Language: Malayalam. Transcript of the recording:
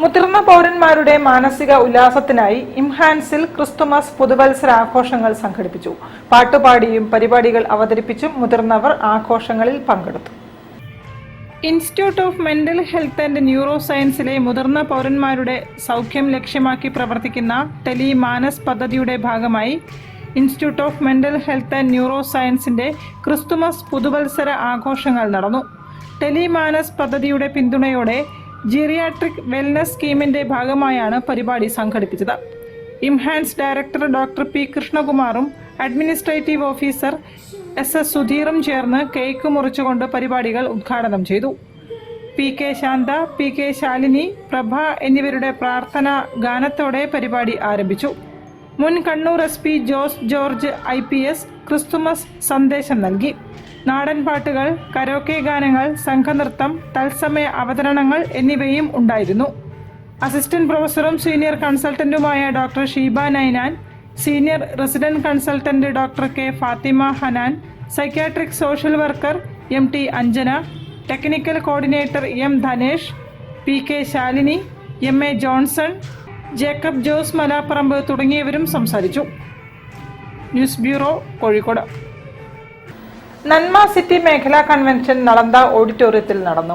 മുതിർന്ന പൗരന്മാരുടെ മാനസിക ഉല്ലാസത്തിനായി ഇംഹാൻസിൽ ക്രിസ്തുമസ് പുതുവത്സര ആഘോഷങ്ങൾ സംഘടിപ്പിച്ചു. പാട്ടുപാടിയും പരിപാടികൾ അവതരിപ്പിച്ചും മുതിർന്നവർ ആഘോഷങ്ങളിൽ പങ്കെടുത്തു. Institute of mental health and neuro സയൻസിലെ മുതിർന്ന പൗരന്മാരുടെ സൗഖ്യം ലക്ഷ്യമാക്കി പ്രവർത്തിക്കുന്ന ടെലി മാനസ് പദ്ധതിയുടെ ഭാഗമായി institute of mental health and neuro സയൻസിന്റെ ക്രിസ്തുമസ് പുതുവത്സര ആഘോഷങ്ങൾ നടന്നു. ടെലി മാനസ് പദ്ധതിയുടെ പിന്തുണയോടെ ജീറിയാട്രിക് വെൽനസ് സ്കീമിന്റെ ഭാഗമായാണ് പരിപാടി സംഘടിപ്പിച്ചത്. ഇംഹാൻസ് ഡയറക്ടർ ഡോക്ടർ പി കൃഷ്ണകുമാറും അഡ്മിനിസ്ട്രേറ്റീവ് ഓഫീസർ എസ് സുധീറും ചേർന്ന് കേക്ക് മുറിച്ചുകൊണ്ട് പരിപാടികൾ ഉദ്ഘാടനം ചെയ്തു. P K Shantha, P K Shalini, Prabha എന്നിവരുടെ പ്രാർത്ഥനാ ഗാനത്തോടെ പരിപാടി ആരംഭിച്ചു. മുൻ Kannur SP Jose George IPS Christmas സന്ദേശം നൽകി. നാടൻ പാട്ടുകൾ, കരോക്കെ ഗാനങ്ങൾ, സംഘനൃത്തം, തത്സമയ അവതരണങ്ങൾ എന്നിവയും ഉണ്ടായിരുന്നു. അസിസ്റ്റന്റ് പ്രൊഫസറും സീനിയർ കൺസൾട്ടന്റുമായ doctor Sheeba Ninan, senior resident consultant doctor K Fathima Hanan, psychiatric social worker MT Anjana, technical coordinator M Dhanesh, PK Shalini, MA Johnson, Jacob Jose Malaparamba തുടങ്ങിയവരും സംസാരിച്ചു. News bureau, Kozhikode. നന്മ സിറ്റി മേഖലാ കൺവെൻഷൻ നളന്ദ ഓഡിറ്റോറിയത്തിൽ നടന്നു.